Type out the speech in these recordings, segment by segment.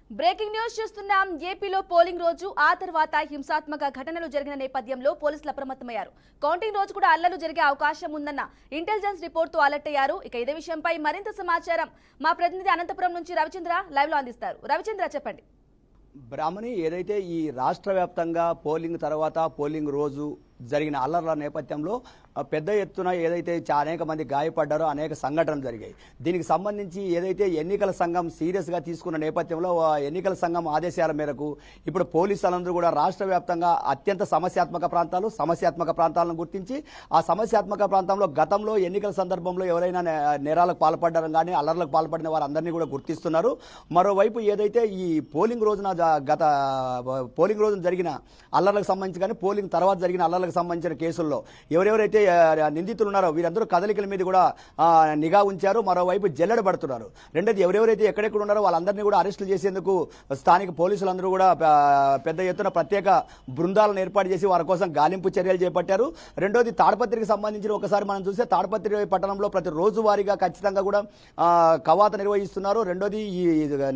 Breaking news చూస్తున్నాం. ఏపీలో polling రోజు ఆ తర్వాత హింసాత్మక ఘటనలు జరిగిన నేపథ్యంలో పోలీసులు అప్రమత్తమయ్యారు. కౌంటింగ్ రోజు కూడా అల్లర్లు జరిగే అవకాశం ఉందన్న ఇంటెలిజెన్స్ రిపోర్ట్తో అలర్ట్ అయ్యారు. ఇక ఇదే విషయంపై మరింత సమాచారం మా ప్రతినిధి అనంతపురం నుంచి రవిచంద్ర లైవ్ లో అందిస్తారు. రవిచంద్ర, చెప్పండి. బ్రాహ్మణి, ఏదైతే ఈ రాష్ట్ర వ్యాప్తంగా పోలింగ్ తర్వాత పోలింగ్ రోజు జరిగిన అల్లర్ల నేపథ్యంలో పెద్ద ఎత్తున ఏదైతే అనేక మంది గాయపడ్డారో అనేక సంఘటనలు జరిగాయి. దీనికి సంబంధించి ఏదైతే ఎన్నికల సంఘం సీరియస్గా తీసుకున్న నేపథ్యంలో ఎన్నికల సంఘం ఆదేశాల మేరకు ఇప్పుడు పోలీసులందరూ కూడా రాష్ట్ర వ్యాప్తంగా అత్యంత సమస్యాత్మక ప్రాంతాలను గుర్తించి ఆ సమస్యాత్మక ప్రాంతంలో గతంలో ఎన్నికల సందర్భంలో ఎవరైనా నేరాలకు పాల్పడ్డారు కానీ అల్లర్లకు పాల్పడిన వారందరినీ కూడా గుర్తిస్తున్నారు. మరోవైపు ఏదైతే ఈ పోలింగ్ రోజున జరిగిన అల్లర్లకు సంబంధించి కానీ పోలింగ్ తర్వాత జరిగిన అల్లర్లకు సంబంధించిన కేసుల్లో ఎవరెవరైతే నిందితులు ఉన్నారో వీరందరూ కదలికల మీద కూడా నిఘా ఉంచారు. మరోవైపు జల్లెడ పడుతున్నారు. రెండోది ఎవరెవరైతే ఎక్కడెక్కడ ఉన్నారో వాళ్ళందరినీ కూడా అరెస్టులు చేసేందుకు స్థానిక పోలీసులందరూ కూడా పెద్ద ఎత్తున ప్రత్యేక బృందాలను ఏర్పాటు చేసి వారి కోసం గాలింపు చర్యలు చేపట్టారు. రెండోది తాడపత్రికి సంబంధించిన ఒకసారి మనం చూస్తే తాడపత్రి పట్టణంలో ప్రతి రోజు వారీగా ఖచ్చితంగా కూడా కవాత నిర్వహిస్తున్నారు. రెండోది ఈ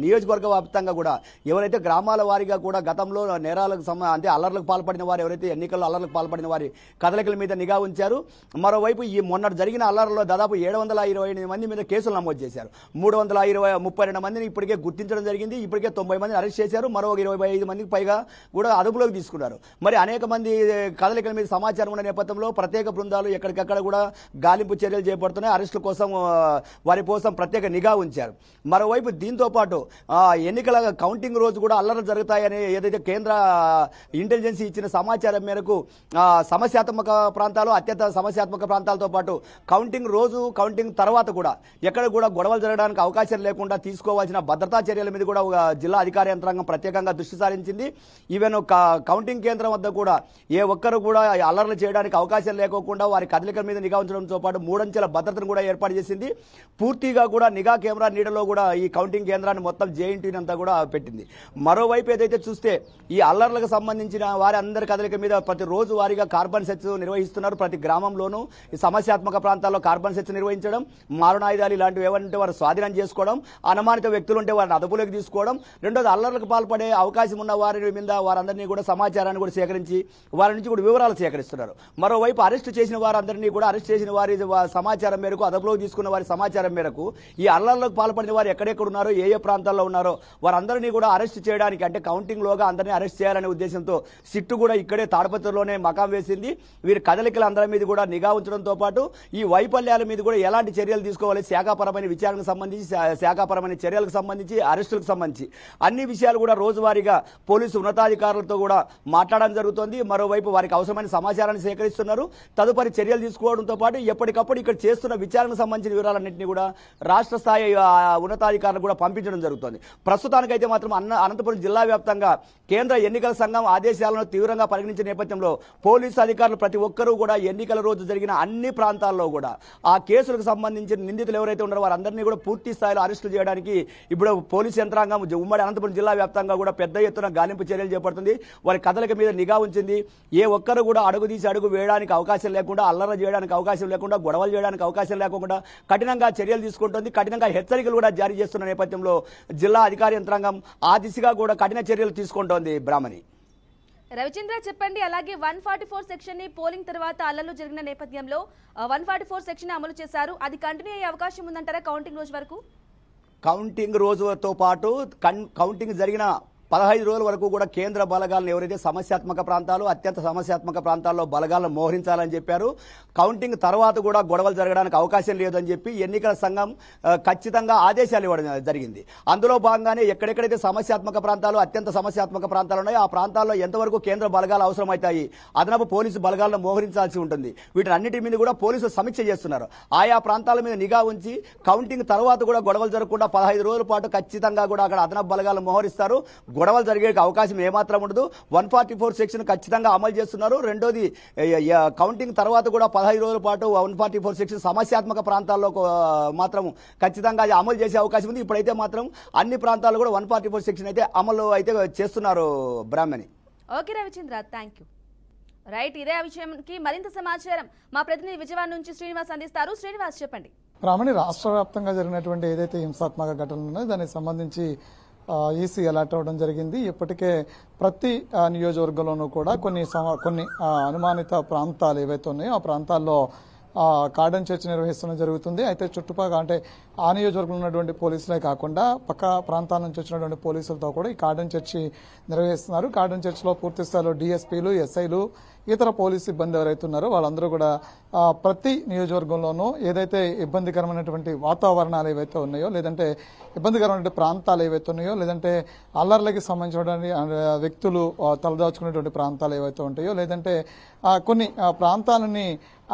నియోజకవర్గ వ్యాప్తంగా కూడా ఎవరైతే గ్రామాల వారీగా కూడా గతంలో నేరాలకు అంటే అల్లర్లకు పాల్పడిన వారు ఎవరైతే ఎన్నికల్లో అల్లర్లకు పాల్పడిన వారి కదలికల మీద నిఘా ఉంచారు. మరోవైపు ఈ మొన్న జరిగిన అల్లర్లలో దాదాపు 728 మంది మీద కేసులు నమోదు చేశారు. 332 మందిని ఇప్పటికే గుర్తించడం జరిగింది. ఇప్పటికే 90 మందిని అరెస్ట్ చేశారు. మరో 25 మందికి పైగా కూడా అదుపులోకి తీసుకున్నారు. మరి అనేక మంది కదలికల మీద సమాచారం ఉన్న నేపథ్యంలో ప్రత్యేక బృందాలు ఎక్కడికక్కడ కూడా గాలింపు చర్యలు చేపడుతున్నాయి. అరెస్టుల కోసం వారి కోసం ప్రత్యేక నిఘా ఉంచారు. మరోవైపు దీంతో పాటు ఎన్నికల కౌంటింగ్ రోజు కూడా అల్లర్లు జరుగుతాయని ఏదైతే కేంద్ర ఇంటెలిజెన్స్ ఇచ్చిన సమాచారం మేరకు సమస్యాత్మక ప్రాంతాలు అత్యంత సమస్యాత్మక ప్రాంతాలతో పాటు కౌంటింగ్ రోజు కౌంటింగ్ తర్వాత కూడా ఎక్కడ కూడా గొడవలు జరగడానికి అవకాశం లేకుండా తీసుకోవాల్సిన భద్రతా చర్యల మీద కూడా జిల్లా అధికార యంత్రాంగం ప్రత్యేకంగా దృష్టి సారించింది. ఈవెన్ కౌంటింగ్ కేంద్రం వద్ద కూడా ఏ ఒక్కరు కూడా అల్లర్లు చేయడానికి అవకాశం లేకోకుండా వారి కదలికల మీద నిఘా ఉంచడంతో పాటు 3 అంచెల భద్రతను కూడా ఏర్పాటు చేసింది. పూర్తిగా కూడా నిఘా కెమెరా నీడలో కూడా ఈ కౌంటింగ్ కేంద్రాన్ని మొత్తం జేఎన్టీని అంతా కూడా పెట్టింది. మరోవైపు ఏదైతే చూస్తే ఈ అల్లర్లకు సంబంధించిన వారి అందరి కదలిక మీద ప్రతి రోజు వారీగా కార్బన్ సెర్చ్ నిర్వహిస్తున్నారు. ప్రతి గ్రామంలోనూ ఈ సమస్యాత్మక ప్రాంతాల్లో కార్బన్ సెర్చ్ నిర్వహించడం, మారణాయుధాలు ఇలాంటివి ఏమంటే వారు స్వాధీనం చేసుకోవడం, అనుమానిత వ్యక్తులుంటే వారిని అదుపులోకి తీసుకోవడం, రెండోది అల్లర్లకు పాల్పడే అవకాశం ఉన్న వారి మీద వారందరినీ కూడా సమాచారాన్ని కూడా సేకరించి వారి నుంచి కూడా వివరాలు సేకరిస్తున్నారు. మరోవైపు అరెస్ట్ చేసిన వారందరినీ కూడా అరెస్ట్ చేసిన వారి సమాచారం మేరకు అదుపులోకి తీసుకున్న వారి సమాచారం మేరకు ఈ అల్లర్లకు పాల్పడిన వారు ఎక్కడెక్కడ ఉన్నారో ఏ ప్రాంతాల్లో ఉన్నారో వారందరినీ కూడా అరెస్ట్ చేయడానికి అంటే కౌంటింగ్ లోగా అందరినీ అరెస్ట్ చేయాలనే ఉద్దేశంతో సిట్టు కూడా ఇక్కడే తాడపత్రిలోనే మకాం వేసింది. వీరి కదలికల అందరి మీద కూడా నిఘా ఉంచడంతో పాటు ఈ వైఫల్యాల మీద కూడా ఎలాంటి చర్యలు తీసుకోవాలి, శాఖాపరమైన విచారణకు సంబంధించి శాఖాపరమైన చర్యలకు సంబంధించి అరెస్టులకు సంబంధించి అన్ని విషయాలు కూడా రోజువారీగా పోలీసు ఉన్నతాధికారులతో కూడా మాట్లాడడం జరుగుతోంది. మరోవైపు వారికి అవసరమైన సమాచారాన్ని సేకరిస్తున్నారు. తదుపరి చర్యలు తీసుకోవడంతో పాటు ఎప్పటికప్పుడు ఇక్కడ చేస్తున్న విచారణకు సంబంధించిన వివరాలన్నింటినీ కూడా రాష్ట్ర స్థాయి ఉన్నతాధికారులకు కూడా పంపించడం జరుగుతోంది. ప్రస్తుతానికైతే మాత్రం అనంతపురం జిల్లా వ్యాప్తంగా కేంద్ర ఎన్నికల సంఘం ఆదేశాలను తీవ్రంగా పరిగణించిన నేపథ్యంలో పోలీసు అధికారులు ప్రతి ఒక్కరూ కూడా ఎన్నికల రోజు జరిగిన అన్ని ప్రాంతాల్లో కూడా ఆ కేసులకు సంబంధించిన నిందితులు ఎవరైతే ఉన్నారో వారందరినీ కూడా పూర్తి స్థాయిలో అరెస్టులు చేయడానికి ఇప్పుడు పోలీసు యంత్రాంగం ఉమ్మడి అనంతపురం జిల్లా వ్యాప్తంగా కూడా పెద్ద ఎత్తున గాలింపు చర్యలు చేపడుతుంది. వారి కదలిక మీద నిఘా ఉంచింది. ఏ ఒక్కరు కూడా అడుగు తీసి అడుగు వేయడానికి అవకాశం లేకుండా, అల్లర్లు చేయడానికి అవకాశం లేకుండా, గొడవలు చేయడానికి అవకాశం లేకుండా కఠినంగా చర్యలు తీసుకుంటుంది. కఠినంగా హెచ్చరికలు కూడా జారీ చేస్తున్న నేపథ్యంలో జిల్లా అధికార యంత్రాంగం ఆ దిశగా కూడా కఠిన చర్యలు తీసుకుంటోంది. బ్రాహ్మణి, రవిచంద్ర, చెప్పండి. అలాగే 144 సెక్షన్ ని పోలింగ్ తర్వాత అల్లర్లు జరిగిన నేపథ్యంలో 144 సెక్షన్ అమలు చేశారు. అది కంటిన్యూ అయ్యే అవకాశం ఉందంటారా కౌంటింగ్ రోజు వరకు? కౌంటింగ్ రోజుతో పాటు కౌంటింగ్ జరిగిన 15 రోజుల వరకు కూడా కేంద్ర బలగాలను ఎవరైతే సమస్యాత్మక ప్రాంతాలు అత్యంత సమస్యాత్మక ప్రాంతాల్లో బలగాలను మోహరించాలని చెప్పారు. కౌంటింగ్ తర్వాత కూడా గొడవలు జరగడానికి అవకాశం లేదని చెప్పి ఎన్నికల సంఘం ఖచ్చితంగా ఆదేశాలు ఇవ్వడం జరిగింది. అందులో భాగంగానే ఎక్కడెక్కడైతే సమస్యాత్మక ప్రాంతాలు అత్యంత సమస్యాత్మక ప్రాంతాలు ఉన్నాయో ఆ ప్రాంతాల్లో ఎంతవరకు కేంద్ర బలగాలు అవసరమవుతాయి, అదనపు పోలీసు బలగాలను మోహరించాల్సి ఉంటుంది. వీటన్నిటి మీద కూడా పోలీసులు సమీక్ష చేస్తున్నారు. ఆయా ప్రాంతాల మీద నిఘా ఉంచి కౌంటింగ్ తర్వాత కూడా గొడవలు జరగకుండా 15 రోజుల పాటు ఖచ్చితంగా కూడా అక్కడ అదనపు బలగాలను మోహరిస్తారు. గొడవలు జరిగే అవకాశం ఏమాత్రం ఉండదు. 144 సెక్షన్ ఖచ్చితంగా అమలు చేస్తున్నారు. రెండోది కౌంటింగ్ తర్వాత కూడా 15 రోజుల పాటు 144 సెక్షన్ సమస్యాత్మక ప్రాంతాల్లో మాత్రం ఖచ్చితంగా అది అమలు చేసే అవకాశం ఉంది. ఇప్పుడైతే మాత్రం అన్ని ప్రాంతాల్లో కూడా 144 సెక్షన్ అయితే అమలు అయితే చేస్తున్నారు. Brahmani, okay Ravichandra, thank you. Right, ఇదే విషయానికి మరింత సమాచారం మా ప్రతినిధి విజయవాడ నుంచి శ్రీనివాస్ అందిస్తారు. శ్రీనివాస్, చెప్పండి. బ్రాహ్మణి, రాష్ట్ర వ్యాప్తంగా జరిగినటువంటి ఏదైతే హింసాత్మక ఘటనలు ఉన్నాయో దానికి సంబంధించి ఈసీ అలర్ట్ అవ్వడం జరిగింది. ఇప్పటికే ప్రతి నియోజకవర్గంలోనూ కూడా కొన్ని అనుమానిత ప్రాంతాలు ఏవైతే ఉన్నాయో ఆ ప్రాంతాల్లో కార్డన్ చర్చ్ నిర్వహిస్తడం జరుగుతుంది. అయితే చుట్టుపక్కల అంటే ఆ నియోజకవర్గంలో ఉన్నటువంటి పోలీసులే కాకుండా పక్క ప్రాంతాల నుంచి వచ్చినటువంటి పోలీసులతో కూడా ఈ కార్డన్ చర్చి నిర్వహిస్తున్నారు. కార్డన్ చర్చిలో పూర్తి స్థాయిలో డిఎస్పీలు, ఎస్ఐలు, ఇతర పోలీసు సిబ్బంది ఎవరైతే ఉన్నారో వాళ్ళందరూ కూడా ప్రతి నియోజకవర్గంలోనూ ఏదైతే ఇబ్బందికరమైనటువంటి వాతావరణాలు ఏవైతే ఉన్నాయో, లేదంటే ఇబ్బందికరమైన ప్రాంతాలు ఏవైతే ఉన్నాయో, లేదంటే అల్లర్లకి సంబంధించినటువంటి వ్యక్తులు తలదాచుకునేటువంటి ప్రాంతాలు ఏవైతే ఉంటాయో, లేదంటే కొన్ని ప్రాంతాలని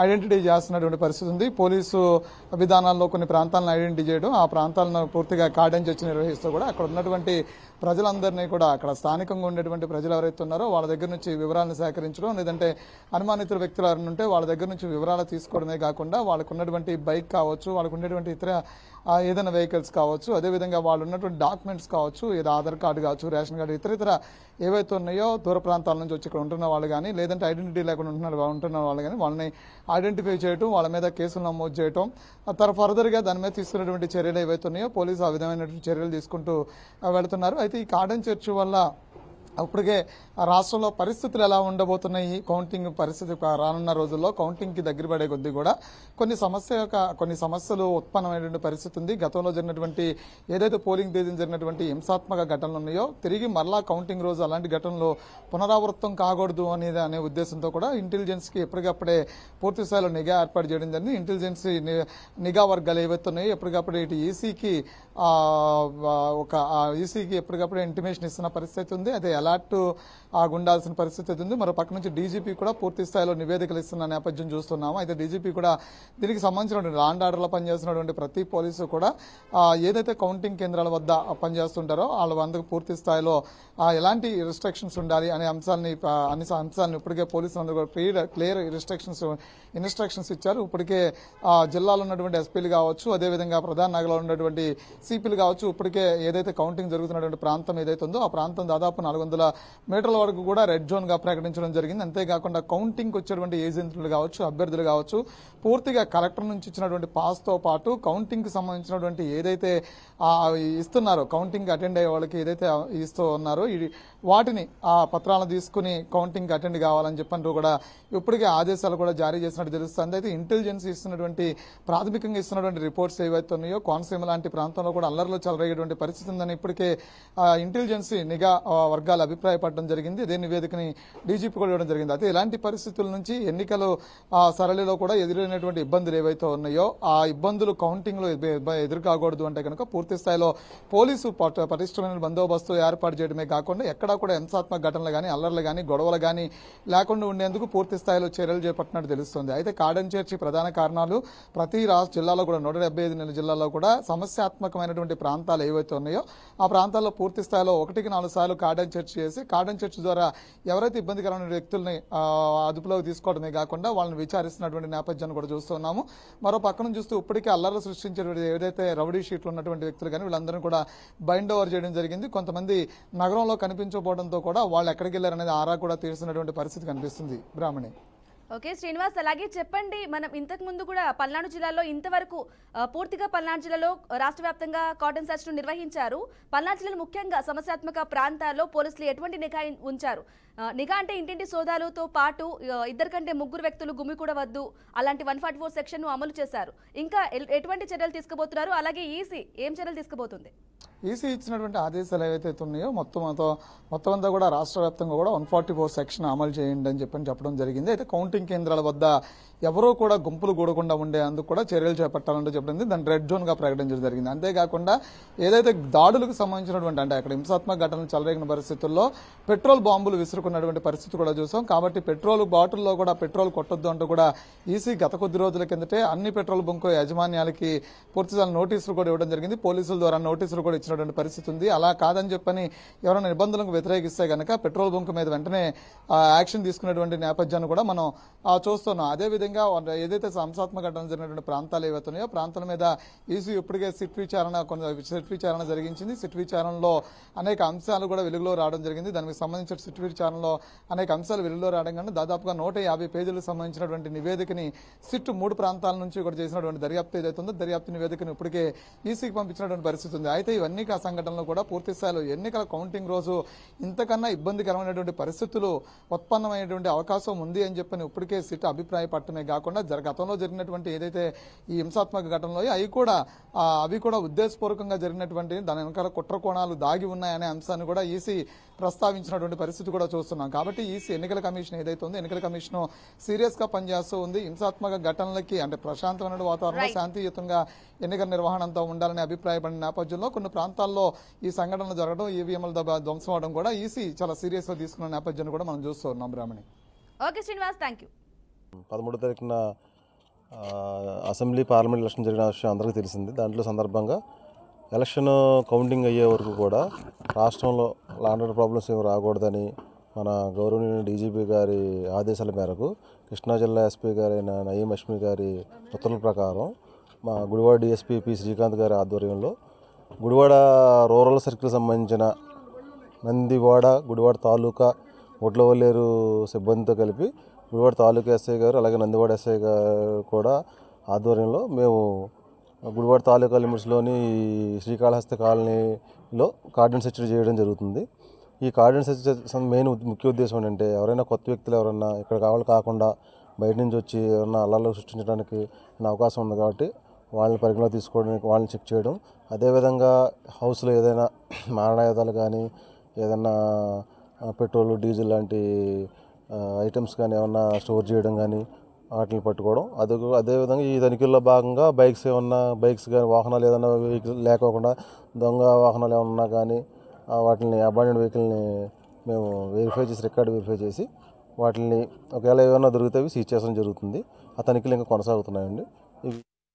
ఐడెంటిటీ చేస్తున్నటువంటి పరిస్థితి ఉంది. పోలీసు విధానాల్లో కొన్ని ప్రాంతాలను ఐడెంటిటీ చేయడం, ఆ ప్రాంతాలను పూర్తిగా కార్డన్ చర్చ్ నిర్వహిస్తూ కూడా అక్కడ ఉన్నటువంటి ప్రజలందరినీ కూడా అక్కడ స్థానికంగా ఉండేటువంటి ప్రజలు ఎవరైతే ఉన్నారో వాళ్ళ దగ్గర నుంచి వివరాలను సేకరించడం, లేదంటే అనుమానిత వ్యక్తులు ఎవరైనా ఉంటే వాళ్ళ దగ్గర నుంచి వివరాలు తీసుకోవడమే కాకుండా వాళ్ళకు ఉన్నటువంటి బైక్ కావచ్చు, వాళ్ళకు ఉన్నటువంటి ఇతర ఏదైనా వెహికల్స్ కావచ్చు, అదేవిధంగా వాళ్ళు ఉన్నటువంటి డాక్యుమెంట్స్ కావచ్చు, ఏదో ఆధార్ కార్డు కావచ్చు, రేషన్ కార్డు, ఇతర ఏవైతే ఉన్నాయో దూర ప్రాంతాల నుంచి వచ్చి ఇక్కడ ఉంటున్న వాళ్ళు కానీ, లేదంటే ఐడెంటిటీ లేకుండా ఉంటున్న వాళ్ళు కానీ వాళ్ళని ఐడెంటిఫై చేయడం, వాళ్ళ మీద కేసులు నమోదు చేయడం, ఫర్దర్గా దాని మీద తీసుకున్నటువంటి చర్యలు ఏవైతే ఉన్నాయో పోలీసు ఆ విధమైనటువంటి చర్యలు తీసుకుంటూ వెళుతున్నారు. అయితే ఈ కార్డన్ చర్చ్ వల్ల అప్పటికే రాష్ట్రంలో పరిస్థితులు ఎలా ఉండబోతున్నాయి, కౌంటింగ్ పరిస్థితి రానున్న రోజుల్లో కౌంటింగ్కి దగ్గర పడే కొద్దీ కూడా కొన్ని సమస్యలు ఉత్పన్నమైనటువంటి పరిస్థితి ఉంది. గతంలో జరిగినటువంటి ఏదైతే పోలింగ్ తేదీన జరిగినటువంటి హింసాత్మక ఘటనలు ఉన్నాయో తిరిగి మరలా కౌంటింగ్ రోజు అలాంటి ఘటనలు పునరావృతం కాకూడదు అనే ఉద్దేశంతో కూడా ఇంటెలిజెన్స్కి ఎప్పటికప్పుడే పూర్తి స్థాయిలో నిఘా ఏర్పాటు చేయడం జరిగింది. ఇంటెలిజెన్స్ నిఘా వర్గాలు ఏవైతే ఉన్నాయో ఎప్పటికప్పుడే ఇటు ఈసీకి ఎప్పటికప్పుడే ఇంటిమేషన్ ఇస్తున్న పరిస్థితి ఉంది. అదే అలర్ట్ ఉండాల్సిన పరిస్థితి ఉంది. మరో పక్క నుంచి డీజీపీ కూడా పూర్తి స్థాయిలో నివేదికలు ఇస్తున్న నేపథ్యం చూస్తున్నాము. అయితే డీజీపీ కూడా దీనికి సంబంధించినటువంటి లా అండ్ ఆర్డర్లో పనిచేస్తున్నటువంటి ప్రతి పోలీసు కూడా ఏదైతే కౌంటింగ్ కేంద్రాల వద్ద పనిచేస్తుంటారో వాళ్ళందరికీ పూర్తి స్థాయిలో ఎలాంటి రిస్ట్రిక్షన్స్ ఉండాలి అనే అంశాలని ఇప్పటికే పోలీసులందరూ కూడా క్లియర్ ఇన్స్ట్రక్షన్స్ ఇచ్చారు. ఇప్పటికే జిల్లాలో ఉన్నటువంటి ఎస్పీలు కావచ్చు, అదేవిధంగా ప్రధాన నగరంలో ఉన్నటువంటి సిపిలు కావచ్చు, ఇప్పటికే ఏదైతే కౌంటింగ్ జరుగుతున్నటువంటి ప్రాంతం ఏదైతే ఉందో ఆ ప్రాంతం దాదాపు 400 మీటర్ల వరకు కూడా రెడ్ జోన్ గా ప్రకటించడం జరిగింది. అంతేకాకుండా కౌంటింగ్ వచ్చేటువంటి ఏజెంట్లు కావచ్చు, అభ్యర్థులు కావచ్చు, పూర్తిగా కలెక్టర్ నుంచి ఇచ్చినటువంటి పాస్ తో పాటు కౌంటింగ్ కి సంబంధించినటువంటి ఏదైతే ఇస్తున్నారో, కౌంటింగ్ అటెండ్ అయ్యే వాళ్ళకి ఏదైతే ఇస్తూ ఉన్నారో వాటిని ఆ పత్రాలను తీసుకుని కౌంటింగ్ అటెండ్ కావాలని చెప్పంటూ కూడా ఇప్పటికే ఆదేశాలు కూడా జారీ చేసినట్టు తెలుస్తుంది. అయితే ఇంటెలిజెన్స్ ప్రాథమికంగా ఇస్తున్నటువంటి రిపోర్ట్స్ ఏవైతే ఉన్నాయో కోనసీమ లాంటి ప్రాంతంలో కూడా అల్లర్లు చెలరేగేటువంటి పరిస్థితి ఉందని ఇప్పటికే ఇంటెలిజెన్స్ నిఘా వర్గాలు అభిప్రాయపడడం జరిగింది. ఇదే నివేదికని డీజీపీ కూడా ఇవ్వడం జరిగింది. అయితే ఇలాంటి పరిస్థితుల నుంచి ఎన్నికలు సరళిలో కూడా ఎదురైనటువంటి ఇబ్బందులు ఏవైతే ఉన్నాయో ఆ ఇబ్బందులు కౌంటింగ్ లో ఎదురు కాకూడదు అంటే కనుక పూర్తి స్థాయిలో పోలీసు పటిష్టమైన బందోబస్తు ఏర్పాటు చేయడమే కాకుండా ఎక్కడా కూడా హింసాత్మక ఘటనలు కానీ, అల్లర్లు కానీ, గొడవలు కానీ లేకుండా ఉండేందుకు పూర్తి స్థాయిలో చర్యలు చేపట్టినట్టు తెలుస్తుంది. అయితే కార్డన్ చర్చి ప్రధాన కారణాలు ప్రతి జిల్లాలో కూడా 175 జిల్లాల్లో కూడా సమస్యాత్మకమైనటువంటి ప్రాంతాలు ఏవైతే ఉన్నాయో ఆ ప్రాంతాల్లో పూర్తి స్థాయిలో 1-4 సార్లు కార్డన్ చర్చ్ చేసి కార్డన్ చర్చ్ ద్వారా ఎవరైతే ఇబ్బందికరమైన వ్యక్తుల్ని అదుపులోకి తీసుకోవడమే కాకుండా వాళ్ళని విచారిస్తున్నటువంటి నేపథ్యాన్ని కూడా చూస్తున్నాము. మరో పక్కన చూస్తూ ఇప్పటికే అల్లర్లు సృష్టించేటువంటి ఏదైతే రౌడీ షీట్లు ఉన్నటువంటి వ్యక్తులు కానీ వీళ్ళందరూ కూడా బైండ్ ఓవర్ చేయడం జరిగింది. కొంతమంది నగరంలో కనిపించకపోవడంతో కూడా వాళ్ళు ఎక్కడికి వెళ్లారనేది ఆరా కూడా తీరుస్తున్నటువంటి పరిస్థితి కనిపిస్తుంది. బ్రాహ్మణి. ఓకే శ్రీనివాస్, అలాగే చెప్పండి, మనం ఇంతకు ముందు కూడా పల్నాడు జిల్లాలో ఇంతవరకు పూర్తిగా పల్నాడు జిల్లాలో రాష్ట్ర వ్యాప్తంగా కార్డన్ సెర్చ్ ను నిర్వహించారు. పల్నాడు జిల్లాలో ముఖ్యంగా సమస్యాత్మక ప్రాంతాల్లో పోలీసులు ఎటువంటి నిఘా ఉంచారు? నిఘా అంటే ఇంటింటి సోదాలతో పాటు 2 కంటే 3 వ్యక్తులు గుమికూడవద్దు అలాంటి 144 సెక్షన్ ను అమలు చేశారు. ఇంకా ఎటువంటి చర్యలు తీసుకోబోతున్నారు? అలాగే ఈసీ ఏం చర్యలు తీసుకోబోతుంది? ఈసీ ఇచ్చినటువంటి ఆదేశాలు ఏవైతే ఉన్నాయో మొత్తం అంతా కూడా రాష్ట్ర వ్యాప్తంగా కూడా 144 సెక్షన్ అమలు చేయండి అని చెప్పడం జరిగింది. అయితే కౌంటింగ్ కేంద్రాల వద్ద ఎవరో కూడా గుంపులు కూడకుండా ఉండేందుకు కూడా చర్యలు చేపట్టాలంటే చెప్పింది. దాన్ని రెడ్ జోన్ గా ప్రకటించడం జరిగింది. అంతేకాకుండా ఏదైతే దాడులకు సంబంధించినటువంటి అంటే అక్కడ హింసాత్మక ఘటనలు చెలరేగిన పరిస్థితుల్లో పెట్రోల్ బాంబులు విసురుకున్నటువంటి పరిస్థితి కూడా చూసాం. కాబట్టి పెట్రోల్ బాటిల్లో కూడా పెట్రోల్ కొట్టొద్దు అంటూ కూడా ఈసీ గత కొద్ది రోజుల కిందటే అన్ని పెట్రోల్ బంకు యాజమాన్యాలకి పూర్తిగా నోటీసులు కూడా ఇవ్వడం జరిగింది. పోలీసుల ద్వారా నోటీసులు కూడా ఇచ్చినటువంటి పరిస్థితి ఉంది. అలా కాదని చెప్పని ఎవరైనా నిబంధనలకు వ్యతిరేకిస్తే గనక పెట్రోల్ బంక్ మీద వెంటనే యాక్షన్ తీసుకునేటువంటి నేపథ్యాన్ని కూడా మనం చూస్తున్నాం. అదేవిధంగా ఏదైతే హింసాత్మక ఘటనలు జరిగినటువంటి ప్రాంతాలు ఏవైతే ఉన్నాయో ప్రాంతాల మీద ఈసీ ఇప్పటికే సిట్ విచారణ జరిగించింది. సిట్ విచారణలో అనేక అంశాలు కూడా వెలుగులో రావడం జరిగింది. దానికి సంబంధించిన సిట్ విచారణలో అనేక అంశాలు వెలుగులో రావడం కానీ దాదాపుగా 150 పేజీలకు సంబంధించినటువంటి నివేదికని సిట్ 3 ప్రాంతాల నుంచి కూడా చేసినటువంటి దర్యాప్తు ఏదైతే ఉందో దర్యాప్తు నివేదికను ఇప్పటికే ఈసీకి పంపించినటువంటి పరిస్థితి ఉంది. అయితే ఇవన్నీ సంఘటనలు కూడా పూర్తి స్థాయిలో ఎన్నికల కౌంటింగ్ రోజు ఇంతకన్నా ఇబ్బందికరమైనటువంటి పరిస్థితులు ఉత్పన్నమైనటువంటి అవకాశం ఉంది అని చెప్పని ఇప్పటికే సిట్ అభిప్రాయపడటమే కాకుండా గతంలో జరిగినటువంటి ఏదైతే ఈ హింసాత్మక ఘటనలో అవి కూడా ఉద్దేశపూర్వకంగా జరిగినటువంటి దాని వెనకాల కుట్ర కోణాలు దాగి ఉన్నాయనే అంశాన్ని కూడా ఈసీ ప్రస్తావించినటువంటి పరిస్థితి కూడా చూస్తున్నాం. కాబట్టి ఈసీ ఎన్నికల కమిషన్ ఏదైతే ఉందో ఎన్నికల కమిషన్ సీరియస్ గా పనిచేస్తూ ఉంది. హింసాత్మక ఘటనలకి అంటే ప్రశాంతమైన వాతావరణంలో శాంతియుతంగా ఎన్నికల నిర్వహణ అంతా ఉండాలని అభిప్రాయపడిన నేపథ్యంలో కొన్ని ప్రాంతాల్లో ఈ సంఘటనలు జరగడం, ఈవీఎంల ధ్వంసం అవడం కూడా ఈసీ చాలా సీరియస్ గా తీసుకున్న నేపథ్యాన్ని కూడా మనం చూస్తూ ఉన్నాం. బ్రాహ్మణి. Okay Srinivas, thank you. 13వ తారీఖున అసెంబ్లీ పార్లమెంట్ ఎలక్షన్ జరిగిన విషయం అందరికీ తెలిసింది. దాంట్లో సందర్భంగా ఎలక్షన్ కౌంటింగ్ అయ్యే వరకు కూడా రాష్ట్రంలో ల్యాండ్ ఆర్డర్ ప్రాబ్లమ్స్ ఏమి రాకూడదని మన గౌరవనీయ డీజీపీ గారి ఆదేశాల మేరకు కృష్ణా జిల్లా ఎస్పీ గారైన నయీం అష్మి గారి ఉత్తర్వుల ప్రకారం మా గుడివాడ డిఎస్పీ పి శ్రీకాంత్ గారి ఆధ్వర్యంలో గుడివాడ రూరల్ సర్కిల్ సంబంధించిన నందివాడ, గుడివాడ తాలూకా, ఒడ్లవల్లేరు సిబ్బందితో కలిపి గుడివాడ తాలూకా ఎస్ఐ గారు అలాగే నందివాడ ఎస్ఐ గారు కూడా ఆధ్వర్యంలో మేము గుడివాడ తాలూకా లిమిట్స్లోని శ్రీకాళహస్తి కాలనీలో కార్డన్ సెర్చ్ చేయడం జరుగుతుంది. ఈ కార్డన్ సెర్చ్ మెయిన్ ముఖ్య ఉద్దేశం ఏంటంటే ఎవరైనా కొత్త వ్యక్తులు ఎవరైనా ఇక్కడ కాకుండా బయట నుంచి వచ్చి ఏమన్నా అల్లర్లు సృష్టించడానికి అవకాశం ఉంది. కాబట్టి వాళ్ళని పరిగణలో తీసుకోవడానికి వాళ్ళని చెక్ చేయడం, అదేవిధంగా హౌస్లో ఏదైనా మారణాయుధాలు కానీ ఏదైనా పెట్రోల్, డీజిల్ లాంటి ఐటమ్స్ కానీ ఏమన్నా స్టోర్ చేయడం కానీ వాటిని పట్టుకోవడం. అదేవిధంగా ఈ తనిఖీల్లో భాగంగా బైక్స్ కానీ వాహనాలు ఏదైనా వెహికల్ లేకోకుండా దొంగ వాహనాలు ఏమన్నా కానీ వాటిని అబాండెడ్ వెహికల్ని మేము రికార్డు వెరిఫై చేసి వాటిని ఒకవేళ ఏమైనా దొరికితే సీజ్ చేయడం జరుగుతుంది. ఆ తనిఖీలు ఇంకా కొనసాగుతున్నాయండి.